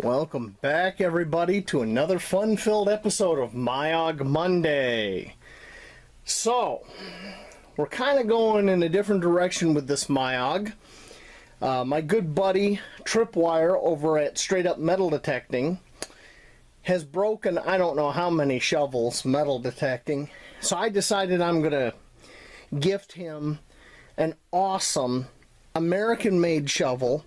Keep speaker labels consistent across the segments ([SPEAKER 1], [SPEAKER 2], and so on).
[SPEAKER 1] Welcome back, everybody, to another fun-filled episode of MYOG Monday. So, we're kind of going in a different direction with this MYOG. My good buddy, Tripwire, over at Straight Up Metal Detecting, has broken I don't know how many shovels metal detecting. So I decided I'm going to gift him an awesome American-made shovel.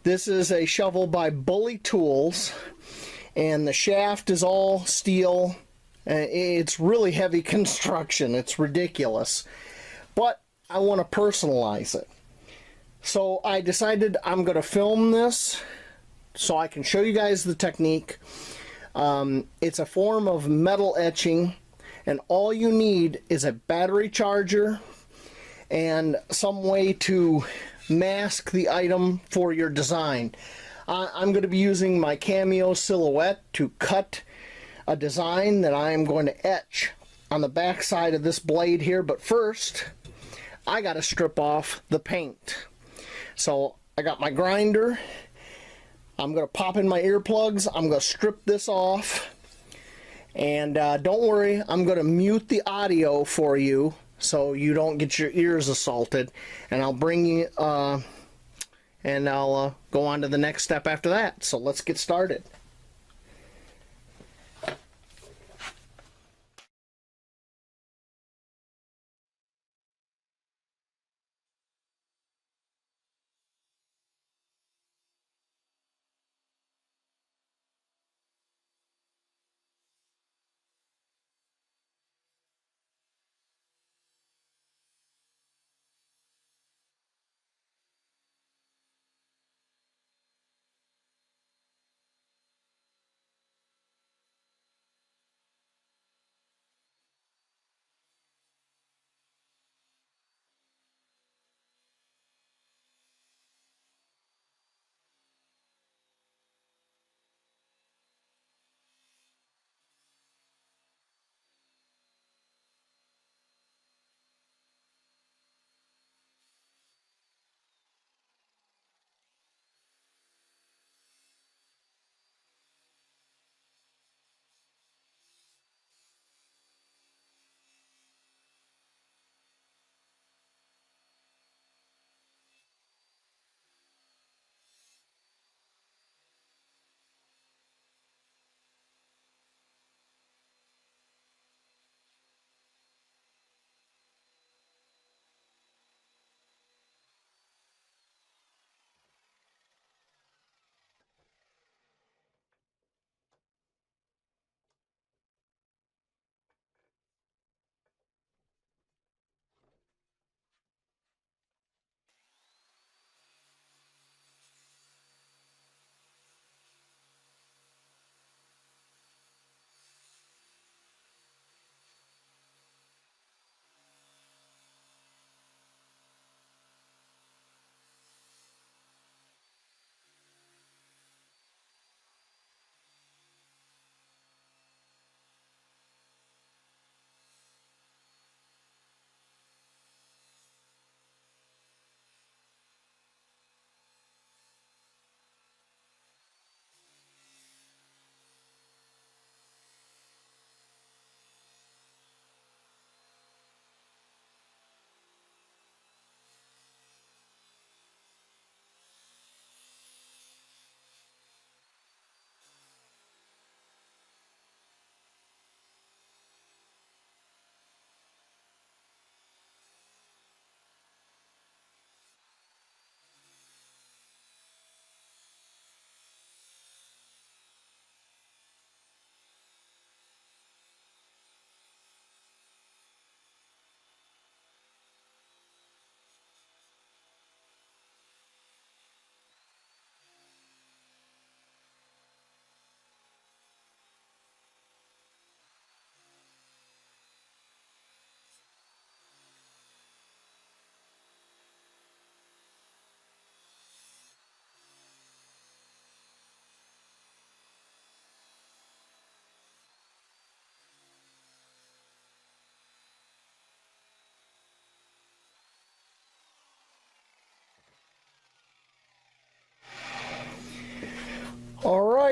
[SPEAKER 1] This is a shovel by Bully Tools, and the shaft is all steel. It's really heavy construction. It's ridiculous. But I want to personalize it. So I decided I'm going to film this so I can show you guys the technique. It's a form of metal etching, and all you need is a battery charger and some way to mask the item for your design. I'm going to be using my Cameo silhouette to cut a design that I am going to etch on the back side of this blade here, but first I got to strip off the paint. So I got my grinder. I'm going to pop in my earplugs. I'm going to strip this off, and don't worry, I'm going to mute the audio for you so you don't get your ears assaulted, and I'll bring you and I'll go on to the next step after that. So let's get started.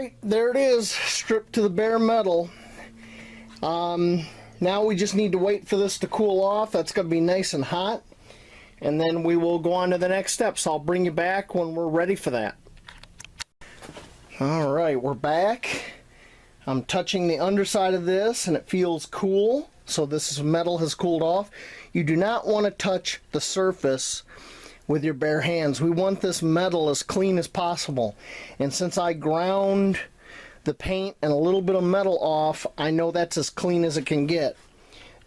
[SPEAKER 1] Alright, there it is, stripped to the bare metal. Now we just need to wait for this to cool off. That's going to be nice and hot. And then we will go on to the next steps. I'll bring you back when we're ready for that. Alright, we're back. I'm touching the underside of this and it feels cool. So this metal has cooled off. You do not want to touch the surface with your bare hands. We want this metal as clean as possible. And since I ground the paint and a little bit of metal off, I know that's as clean as it can get.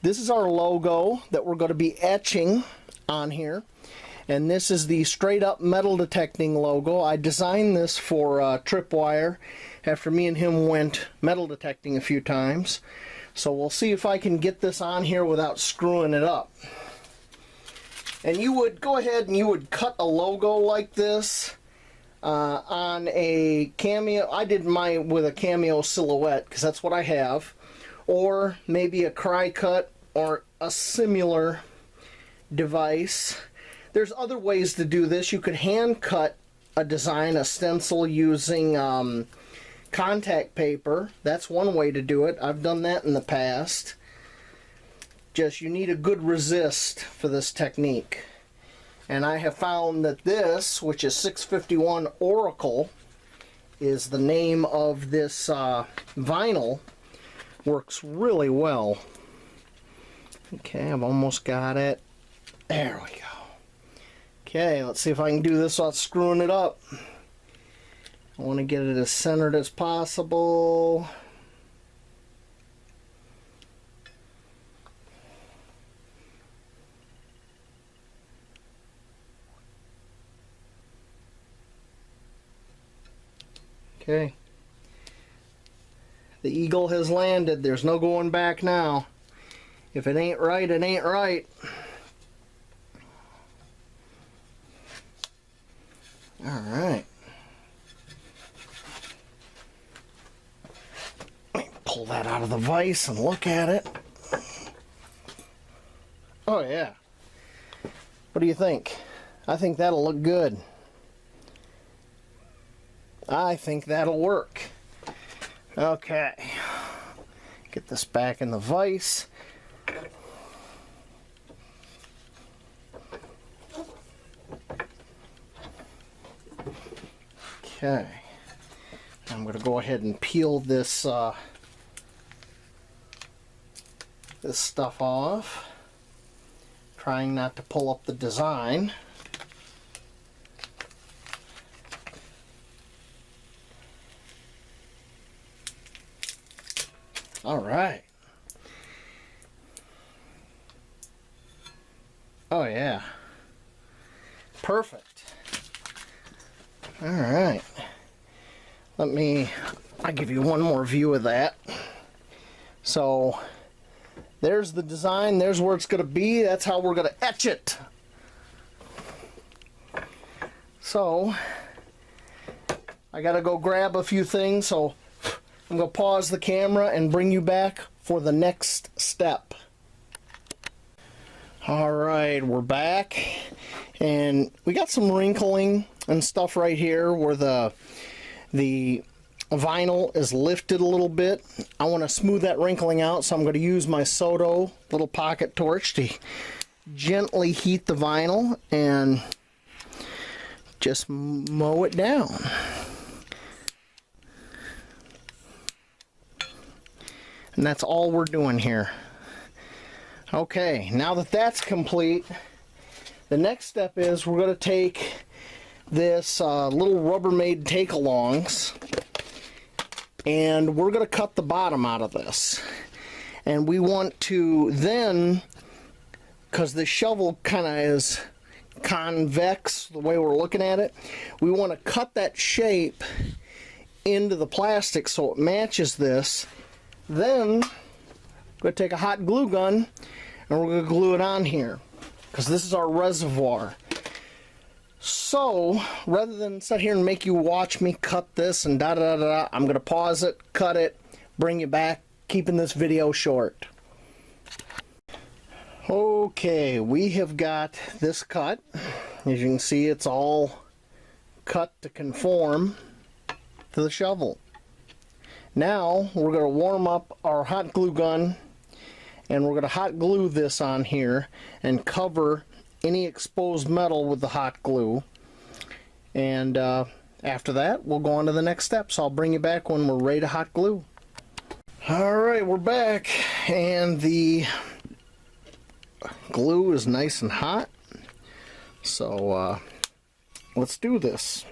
[SPEAKER 1] This is our logo that we're going to be etching on here. And this is the straight up metal detecting logo. I designed this for Tripwire after me and him went metal detecting a few times. So we'll see if I can get this on here without screwing it up. And you would go ahead and you would cut a logo like this on a Cameo. I did mine with a Cameo silhouette because that's what I have. Or maybe a cry cut or a similar device. There's other ways to do this. You could hand cut a design, a stencil using contact paper. That's one way to do it. I've done that in the past. Just you need a good resist for this technique. And I have found that this, which is 651 Oracle, is the name of this vinyl, works really well. Okay, I've almost got it. There we go. Okay, let's see if I can do this without screwing it up. I want to get it as centered as possible. Okay. The eagle has landed. There's no going back now. If it ain't right, it ain't right. Alright. Let me pull that out of the vise and look at it. Oh yeah. What do you think? I think that'll look good. I think that'll work. Okay. Get this back in the vise. Okay. I'm going to go ahead and peel this this stuff off. Trying not to pull up the design. All right. Oh yeah. Perfect. All right. I'll give you one more view of that. So there's the design. There's where it's going to be. That's how we're going to etch it. So I got to go grab a few things. So I'm going to pause the camera and bring you back for the next step. Alright, we're back. And we got some wrinkling and stuff right here where the vinyl is lifted a little bit. I want to smooth that wrinkling out, so I'm going to use my Soto little pocket torch to gently heat the vinyl and just mow it down. And that's all we're doing here. Okay, now that that's complete, the next step is we're going to take this little Rubbermaid take-alongs and we're going to cut the bottom out of this. And we want to then, because the shovel kind of is convex the way we're looking at it, we want to cut that shape into the plastic so it matches this. Then we're going to take a hot glue gun and we're going to glue it on here because this is our reservoir. So rather than sit here and make you watch me cut this and da da da da, I'm going to pause it, cut it, bring you back, keeping this video short. Okay, we have got this cut. As you can see, it's all cut to conform to the shovel. Now we're going to warm up our hot glue gun, and we're going to hot glue this on here and cover any exposed metal with the hot glue. And after that, we'll go on to the next steps. I'll bring you back when we're ready to hot glue. Alright, we're back, and the glue is nice and hot. So let's do this.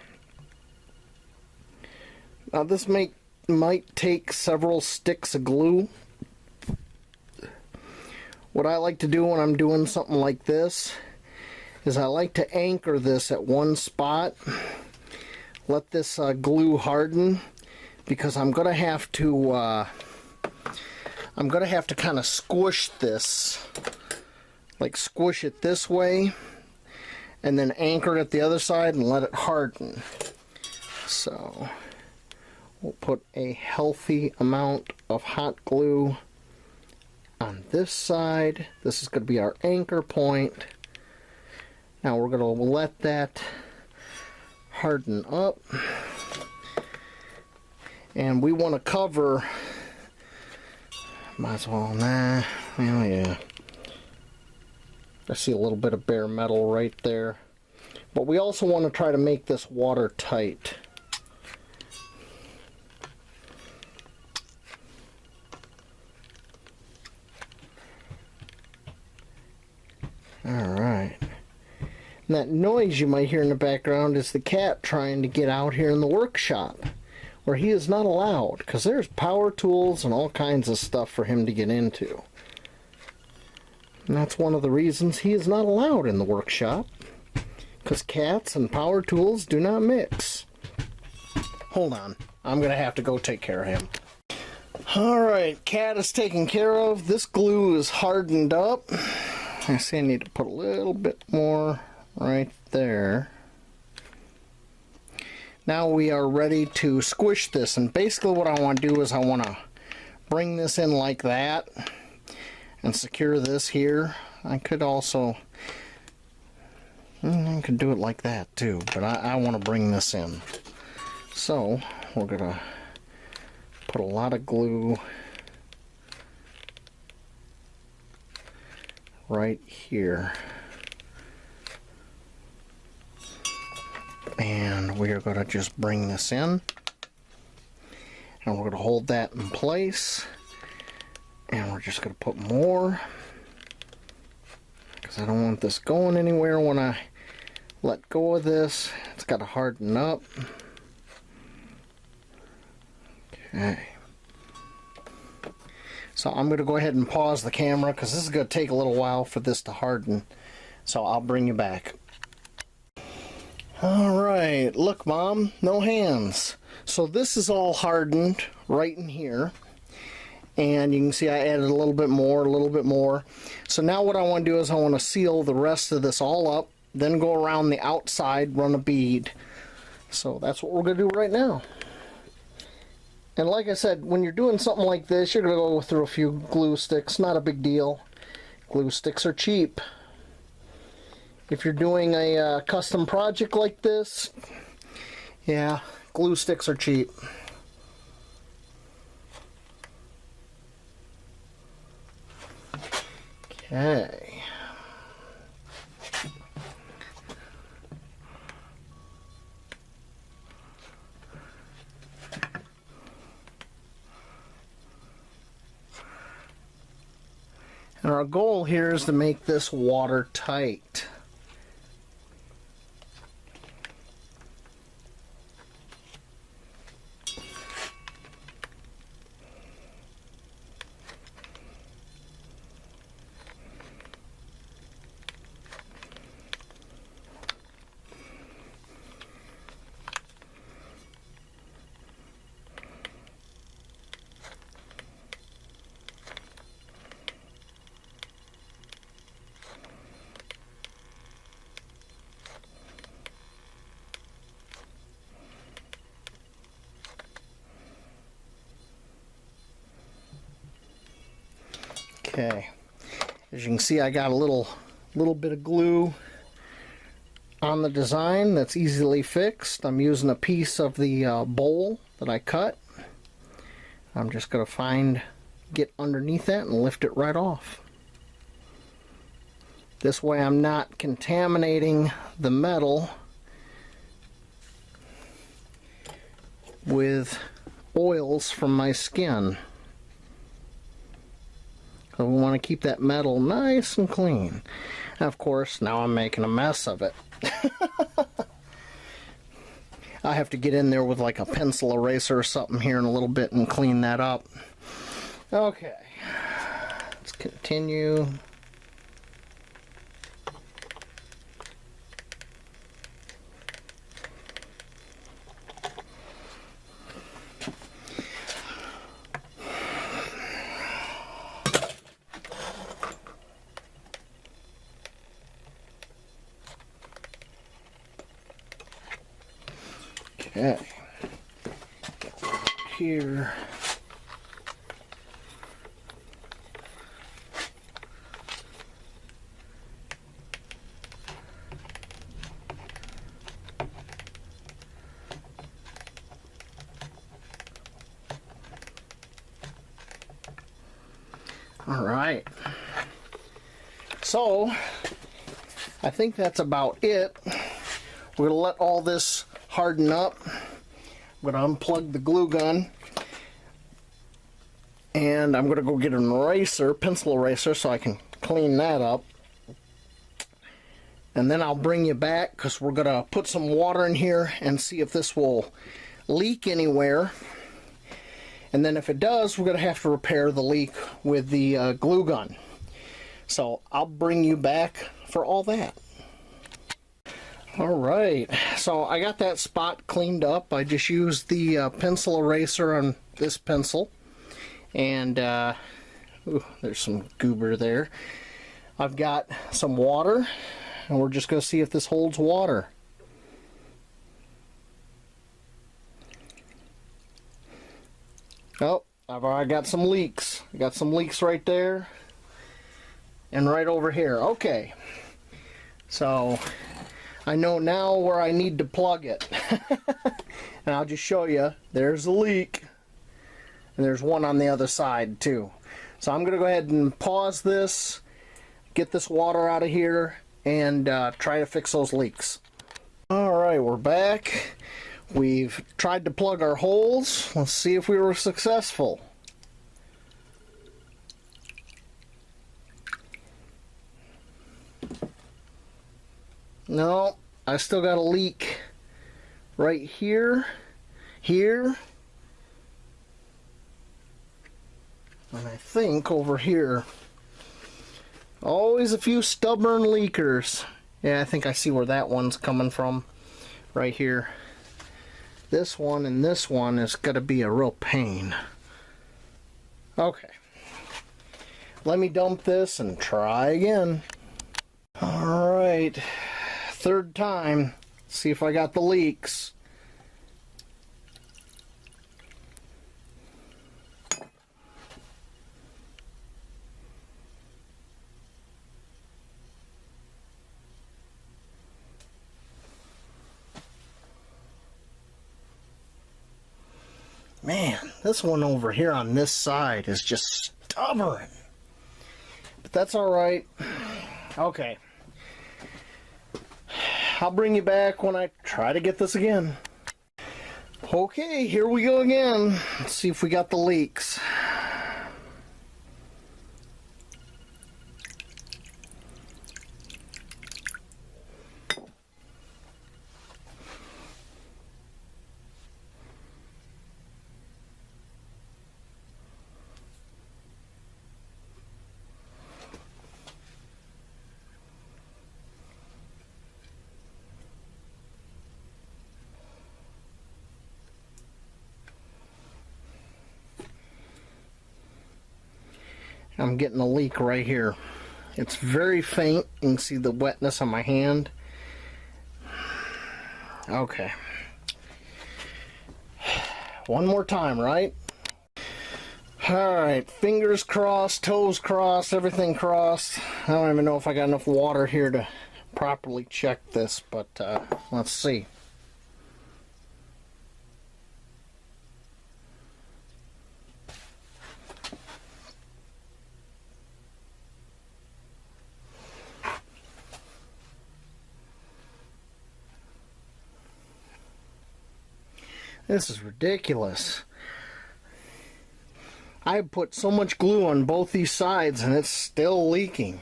[SPEAKER 1] Now this might take several sticks of glue. What I like to do when I'm doing something like this is I like to anchor this at one spot, let this glue harden, because I'm gonna have to kind of squish this, like squish it this way, and then anchor it at the other side and let it harden. So we'll put a healthy amount of hot glue on this side. This is going to be our anchor point. Now we're going to let that harden up, and we want to cover, might as well, well yeah, I see a little bit of bare metal right there, but we also want to try to make this watertight. Alright. And that noise you might hear in the background is the cat trying to get out here in the workshop, where he is not allowed, because there's power tools and all kinds of stuff for him to get into. And that's one of the reasons he is not allowed in the workshop, because cats and power tools do not mix. Hold on, I'm going to have to go take care of him. Alright, cat is taken care of. This glue is hardened up. I see I need to put a little bit more right there. Now we are ready to squish this, and basically what I want to do is I want to bring this in like that and secure this here. I could also, I could do it like that too, but I want to bring this in. So we're gonna put a lot of glue right here, and we are going to just bring this in, and we're going to hold that in place, and we're just going to put more, because I don't want this going anywhere when I let go of this. It's got to harden up. Okay. So I'm going to go ahead and pause the camera, because this is going to take a little while for this to harden. So I'll bring you back. Alright, look Mom, no hands. So this is all hardened right in here. And you can see I added a little bit more, a little bit more. So now what I want to do is I want to seal the rest of this all up, then go around the outside, run a bead. So that's what we're going to do right now. And like I said, when you're doing something like this, you're going to go through a few glue sticks. Not a big deal. Glue sticks are cheap. If you're doing a custom project like this, yeah, glue sticks are cheap. Okay. And our goal here is to make this watertight. Okay, as you can see, I got a little bit of glue on the design that's easily fixed. I'm using a piece of the bowl that I cut. I'm just going to get underneath that and lift it right off. This way I'm not contaminating the metal with oils from my skin. So we want to keep that metal nice and clean. And of course, now I'm making a mess of it. I have to get in there with like a pencil eraser or something here in a little bit and clean that up. Okay, let's continue. Okay, here. All right. So, I think that's about it. We're gonna let all this harden up. I'm going to unplug the glue gun and I'm going to go get an eraser, pencil eraser, so I can clean that up. And then I'll bring you back because we're going to put some water in here and see if this will leak anywhere. And then if it does, we're going to have to repair the leak with the glue gun. So I'll bring you back for all that. Alright, so I got that spot cleaned up. I just used the pencil eraser on this pencil. And, ooh, there's some goober there. I've got some water, and we're just going to see if this holds water. Oh, I've already got some leaks. I got some leaks right there. And right over here. Okay. So I know now where I need to plug it. And I'll just show you. There's a leak. And there's one on the other side too. So I'm going to go ahead and pause this, get this water out of here, and try to fix those leaks. Alright, we're back. We've tried to plug our holes. Let's see if we were successful. No, I still got a leak right here, here, and I think over here. Always a few stubborn leakers. Yeah, I think I see where that one's coming from, right here. This one and this one is going to be a real pain. Okay. Let me dump this and try again. Alright. Third time. See if I got the leaks. Man, this one over here on this side is just stubborn. But that's alright. Okay. I'll bring you back when I try to get this again. Okay, here we go again. Let's see if we got the leaks. I'm getting a leak right here. It's very faint. You can see the wetness on my hand. Okay. One more time, right? Alright, fingers crossed, toes crossed, everything crossed. I don't even know if I got enough water here to properly check this, but let's see. This is ridiculous. I put so much glue on both these sides and it's still leaking.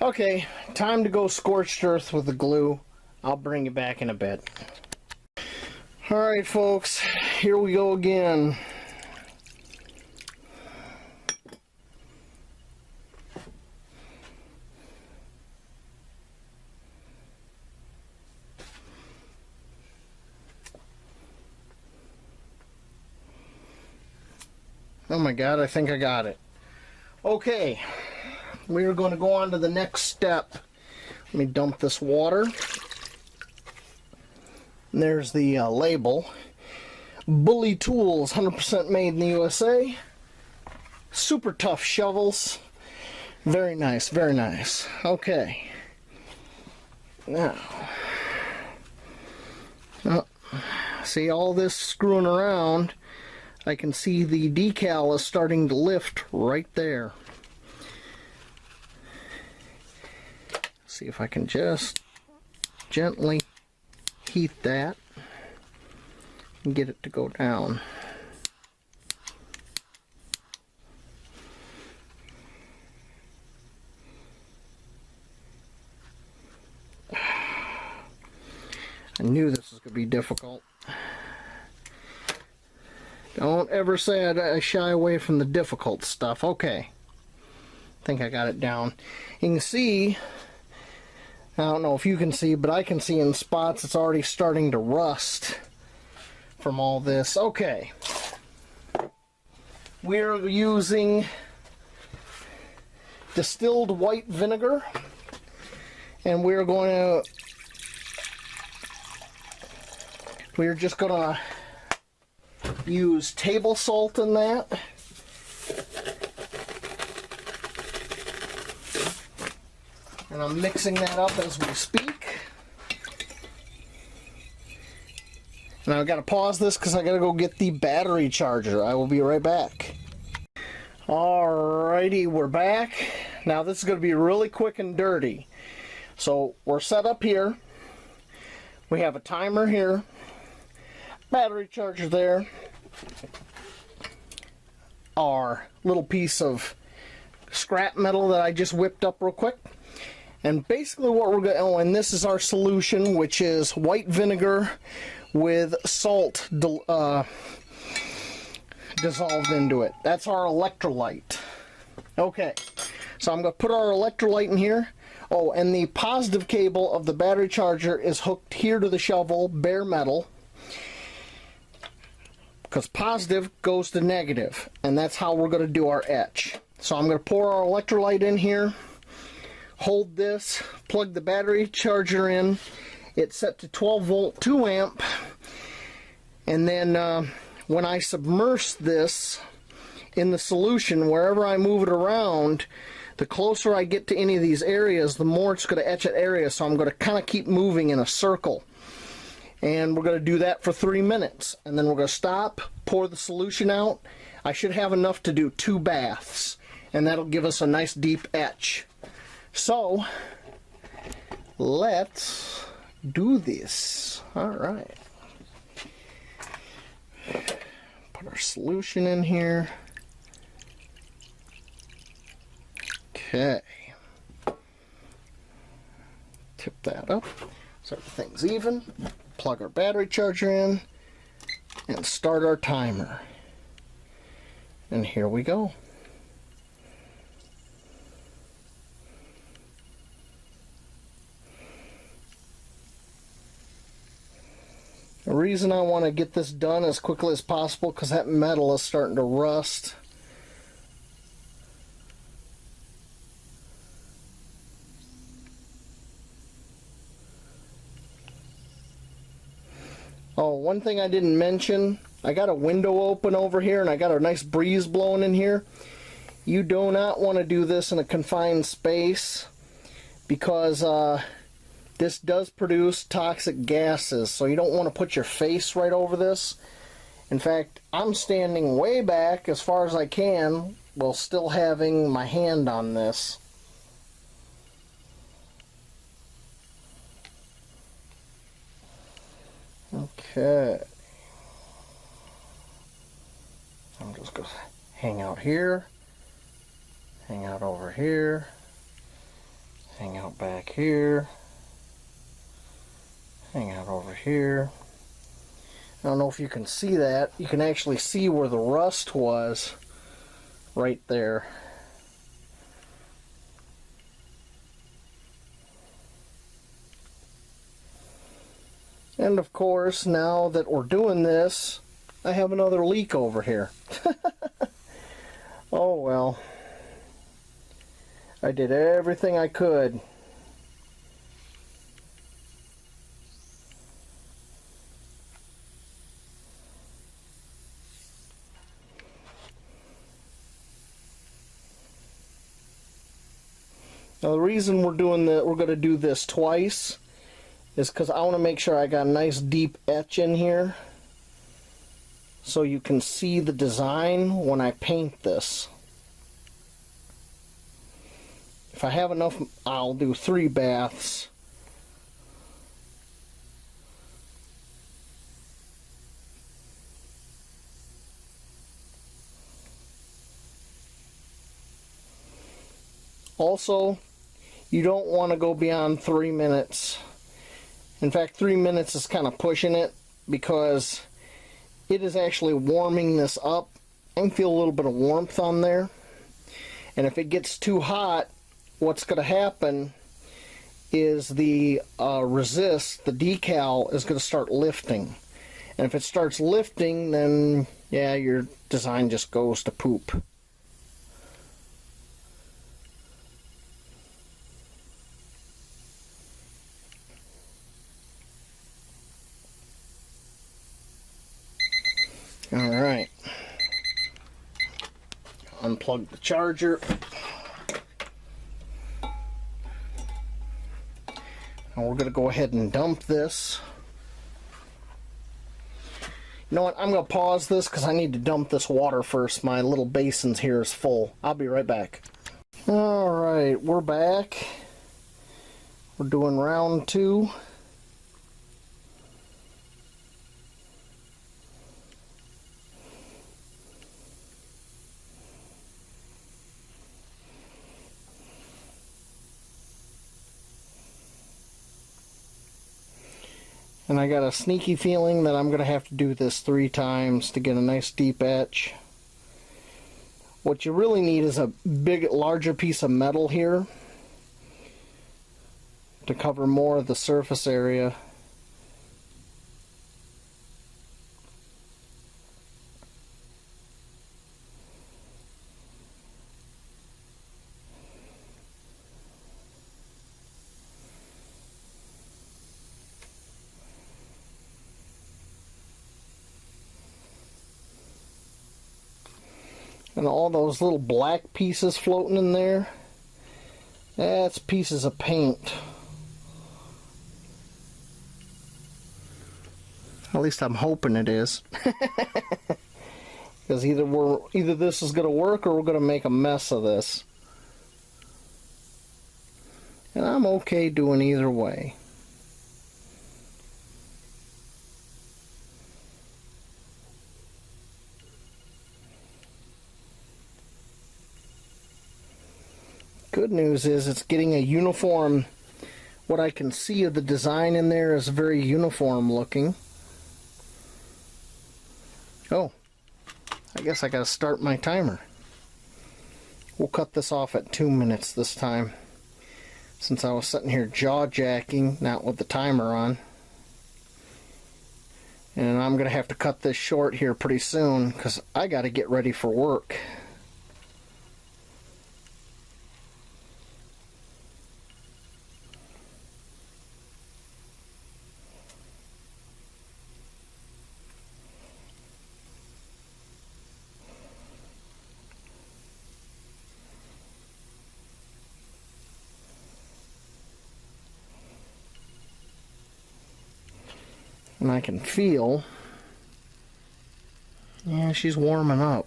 [SPEAKER 1] Okay, time to go scorched earth with the glue. I'll bring you back in a bit. Alright folks, here we go again. Oh my god, I think I got it. Okay, we are going to go on to the next step. Let me dump this water. And there's the label. Bully Tools, 100% made in the USA. Super tough shovels. Very nice, very nice. Okay. Now, see all this screwing around. I can see the decal is starting to lift right there. See if I can just gently heat that and get it to go down. I knew this was going to be difficult. Don't ever say I shy away from the difficult stuff. Okay. I think I got it down. You can see, I don't know if you can see, but I can see in spots it's already starting to rust from all this. Okay. We're using distilled white vinegar, and we're just going to use table salt in that. And I'm mixing that up as we speak. And I've got to pause this because I got to go get the battery charger. I will be right back. Alrighty, we're back. Now this is going to be really quick and dirty. So we're set up here. We have a timer here. Battery charger there. Our little piece of scrap metal that I just whipped up real quick. And basically what we're going to, oh, and this is our solution, which is white vinegar with salt dissolved into it. That's our electrolyte. Okay, so I'm going to put our electrolyte in here. Oh, and the positive cable of the battery charger is hooked here to the shovel, bare metal. Because positive goes to negative, and that's how we're going to do our etch. So I'm going to pour our electrolyte in here, hold this, plug the battery charger in. It's set to 12 volt 2 amp, and then when I submerge this in the solution, wherever I move it around, the closer I get to any of these areas, the more it's going to etch that area. So I'm going to kind of keep moving in a circle. And we're going to do that for 3 minutes. And then we're going to stop, pour the solution out. I should have enough to do 2 baths. And that'll give us a nice deep etch. So, let's do this. Alright. Put our solution in here. Okay. Tip that up so everything's even. Plug our battery charger in and start our timer. And here we go. The reason I want to get this done as quickly as possible because that metal is starting to rust. Oh, one thing I didn't mention, I got a window open over here and I got a nice breeze blowing in here. You do not want to do this in a confined space because this does produce toxic gases, so you don't want to put your face right over this. In fact, I'm standing way back as far as I can while still having my hand on this. Okay, just go hang out here, hang out over here, hang out back here, hang out over here. I don't know if you can see that. You can actually see where the rust was right there. And of course, now that we're doing this, I have another leak over here. Oh well. I did everything I could. Now the reason we're going to do this twice is because I want to make sure I got a nice deep etch in here so you can see the design when I paint this. If I have enough, I'll do 3 baths. Also, you don't want to go beyond 3 minutes. In fact, 3 minutes is kind of pushing it because it is actually warming this up. I can feel a little bit of warmth on there. And if it gets too hot, what's going to happen is the resist, the decal, is going to start lifting. And if it starts lifting, then yeah, your design just goes to poop. Alright, unplug the charger. Now we're going to go ahead and dump this. You know what, I'm going to pause this because I need to dump this water first. My little basin here is full. I'll be right back. Alright, we're back. We're doing round 2. And I got a sneaky feeling that I'm going to have to do this 3 times to get a nice deep etch. What you really need is a larger piece of metal here to cover more of the surface area. And all those little black pieces floating in there, that's pieces of paint. At least I'm hoping it is. Because either this is going to work or we're going to make a mess of this. And I'm okay doing either way. Good news is it's getting a uniform, what I can see of the design in there is very uniform looking. Oh, I guess I gotta start my timer. We'll cut this off at 2 minutes this time, since I was sitting here jaw-jacking, not with the timer on. And I'm gonna have to cut this short here pretty soon, because I gotta get ready for work. And I can feel, yeah, she's warming up.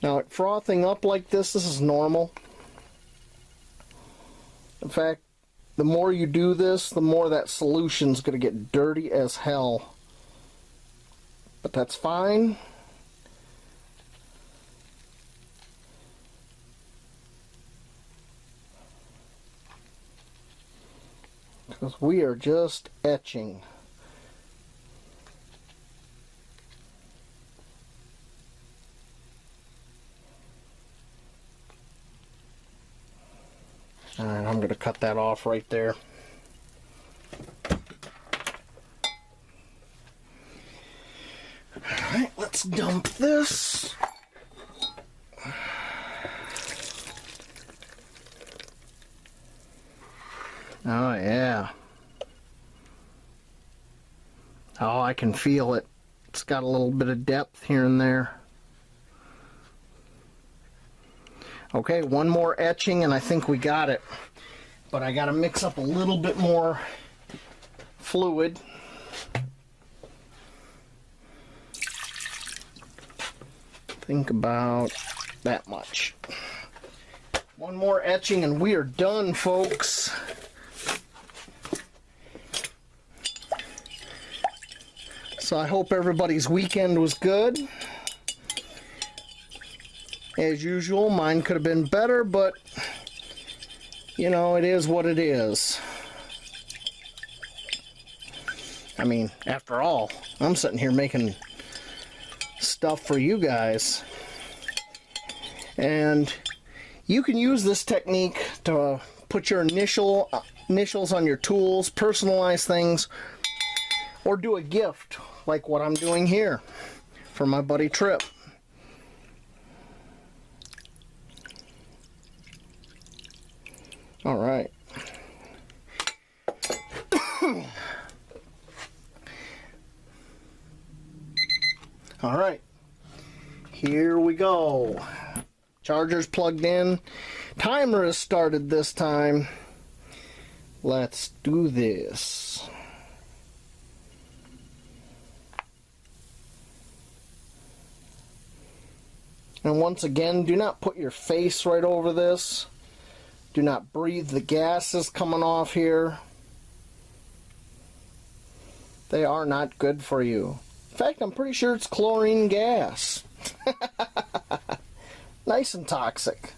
[SPEAKER 1] Now, frothing up like this is normal. In fact, the more you do this, the more that solution's going to get dirty as hell. but that's fine. Because we are just etching. Alright, I'm going to cut that off right there. Alright, let's dump this. Oh yeah. Oh, I can feel it. It's got a little bit of depth here and there. Okay, one more etching and I think we got it. But I gotta mix up a little bit more fluid. Think about that much. One more etching and we are done, folks. So I hope everybody's weekend was good. As usual, mine could have been better, but you know, it is what it is. I mean, after all, I'm sitting here making stuff for you guys. And you can use this technique to put your initials on your tools, personalize things, or do a gift like what I'm doing here for my buddy Trip. All right. All right. Here we go. Charger's plugged in. Timer is started this time. Let's do this. And once again, do not put your face right over this. Do not breathe the gases coming off here. They are not good for you. In fact, I'm pretty sure it's chlorine gas. Nice and toxic.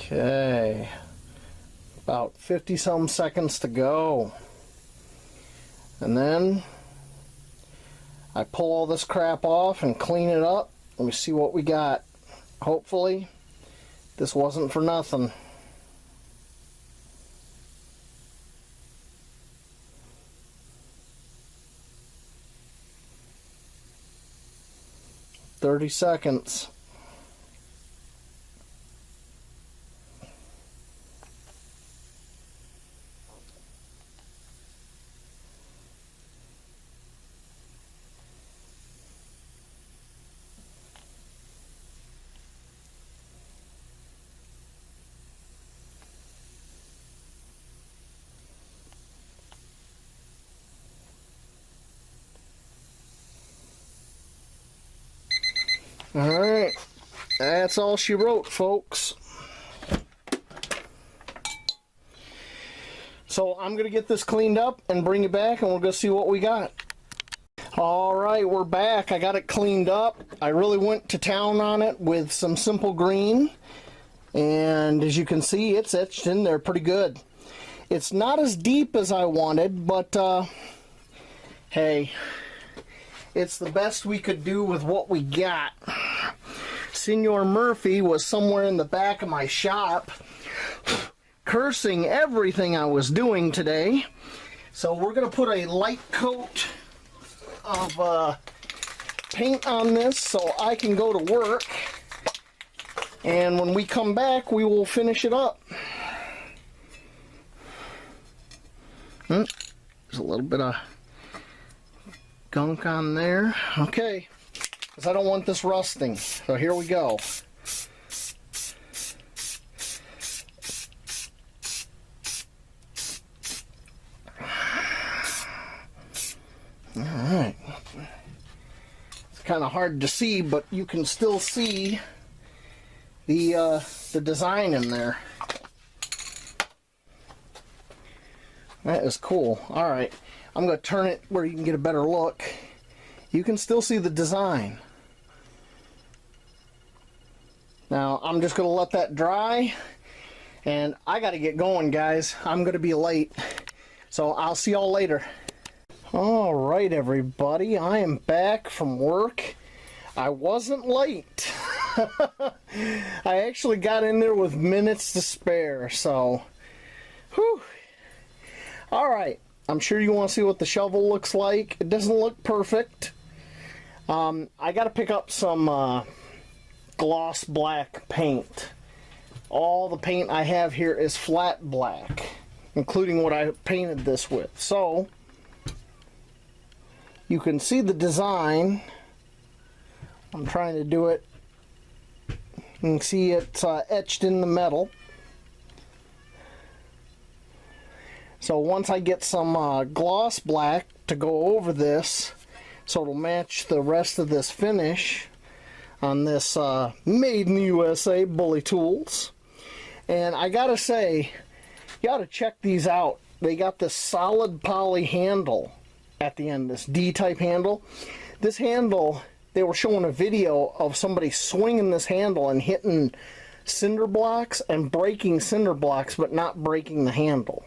[SPEAKER 1] Okay, about 50-some seconds to go. And then I pull all this crap off and clean it up. Let me see what we got. Hopefully, this wasn't for nothing. "30 seconds. Alright, that's all she wrote, folks. So I'm going to get this cleaned up and bring it back, and we'll go see what we got. Alright, we're back. I got it cleaned up. I really went to town on it with some simple green. And as you can see, it's etched in there pretty good. It's not as deep as I wanted, but hey, it's the best we could do with what we got. Senor Murphy was somewhere in the back of my shop cursing everything I was doing today. So we're going to put a light coat of paint on this so I can go to work. And when we come back, we will finish it up. There's a little bit of gunk on there. Okay, because I don't want this rusting. So here we go. Alright. It's kind of hard to see, but you can still see the design in there. That is cool. Alright, I'm going to turn it where you can get a better look. You can still see the design. Now, I'm just going to let that dry, and I got to get going, guys. I'm going to be late. So, I'll see y'all later. Alright, everybody. I am back from work. I wasn't late. I actually got in there with minutes to spare, so whew. Alright, I'm sure you want to see what the shovel looks like. It doesn't look perfect. I got to pick up some gloss black paint. All the paint I have here is flat black, including what I painted this with. So, you can see the design. I'm trying to do it. You can see it's etched in the metal. So once I get some gloss black to go over this, so it'll match the rest of this finish on this made in the USA Bully Tools. And I gotta say, you gotta check these out. They got this solid poly handle at the end, this D-type handle. This handle, they were showing a video of somebody swinging this handle and hitting cinder blocks and breaking cinder blocks, but not breaking the handle.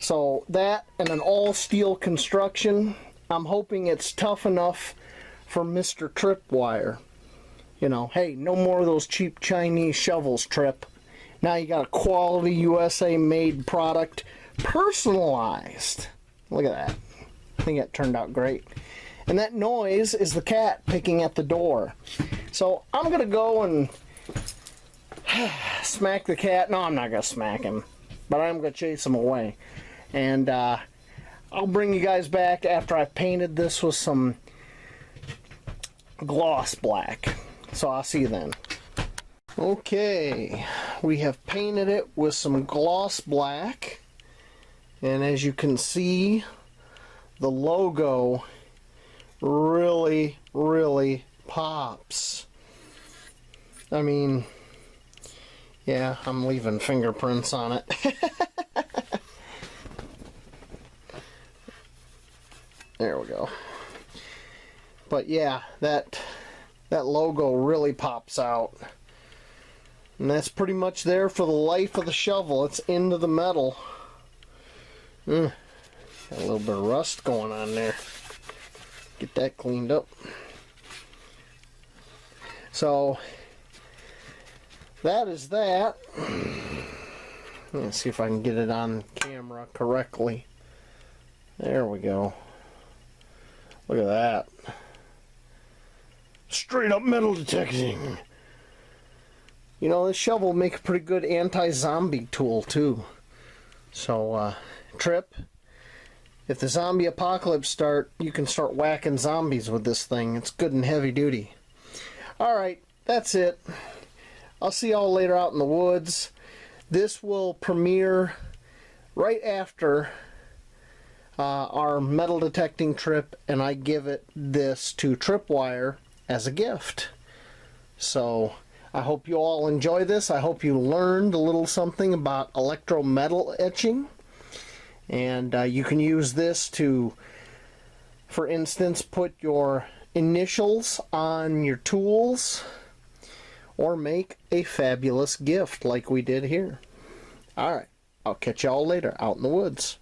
[SPEAKER 1] So that and an all-steel construction, I'm hoping it's tough enough for Mr. Tripwire. You know, hey, no more of those cheap Chinese shovels, Trip. Now you got a quality USA-made product, personalized. Look at that. I think that turned out great. And that noise is the cat picking at the door. So I'm going to go and smack the cat. No, I'm not going to smack him, but I'm going to chase him away. And I'll bring you guys back after I've painted this with some gloss black. So I'll see you then. Okay, we have painted it with some gloss black. And as you can see, the logo really, really pops. I mean, yeah, I'm leaving fingerprints on it. There we go. But yeah, that logo really pops out. And that's pretty much there for the life of the shovel. It's into the metal. Got a little bit of rust going on there. Get that cleaned up. So that is that. Let's see if I can get it on camera correctly. There we go. Look at that. Straight up metal detecting. You know, this shovel will make a pretty good anti-zombie tool too. So Trip, if the zombie apocalypse start, you can start whacking zombies with this thing. It's good and heavy duty. Alright, that's it. I'll see y'all later out in the woods. This will premiere right after our metal detecting trip, and I give it this to Tripwire as a gift. So I hope you all enjoy this. I hope you learned a little something about electro metal etching. And you can use this to, for instance, put your initials on your tools or make a fabulous gift like we did here. Alright, I'll catch y'all later out in the woods.